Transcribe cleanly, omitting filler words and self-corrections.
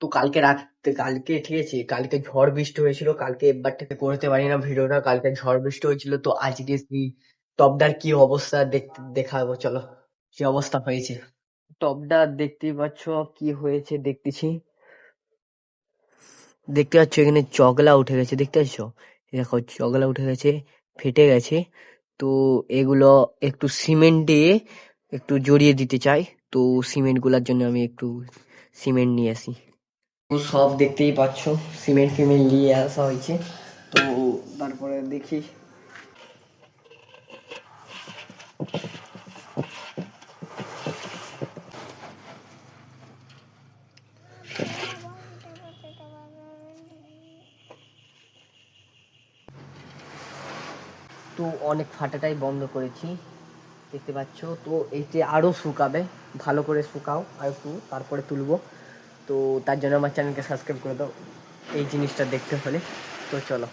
তো কালকে ঠিক আছে, কালকে ঝড় বৃষ্টি হয়েছিল, কালকে বাট করতে পারি না ভিডিওটা, কালকে ঝড় বৃষ্টি হয়েছিল। তো আজকে সেই টপদার কি অবস্থা দেখতে দেখাবো, চলো কি অবস্থা হয়েছে। টপটা দেখতেই পাচ্ছ কি হয়েছে, দেখতেছি। দেখতে পাচ্ছ এখানে চগলা উঠে গেছে, দেখতে পাচ্ছ? এই দেখো চগলা উঠে গেছে, ফেটে গেছে। তো এগুলো একটু সিমেন্ট দিয়ে একটু জড়িয়ে দিতে চাই। তো সিমেন্ট গুলার জন্য আমি একটু সিমেন্ট নিয়ে আসি। তো সব দেখতেই পাচ্ছ, সিমেন্ট ফিমেন্ট নিয়ে আসা হয়েছে। তো তারপরে দেখি। তো অনেক ফাটাটাই বন্ধ করেছি, দেখতে পাচ্ছ। তো এইটা আরো শুকাবে, ভালো করে শুকাও আর একটু, তারপরে তুলবো। তো তার জন্য আমার চ্যানেলকে সাবস্ক্রাইব করে দাও এই জিনিসটা দেখতে হলে। তো চলো।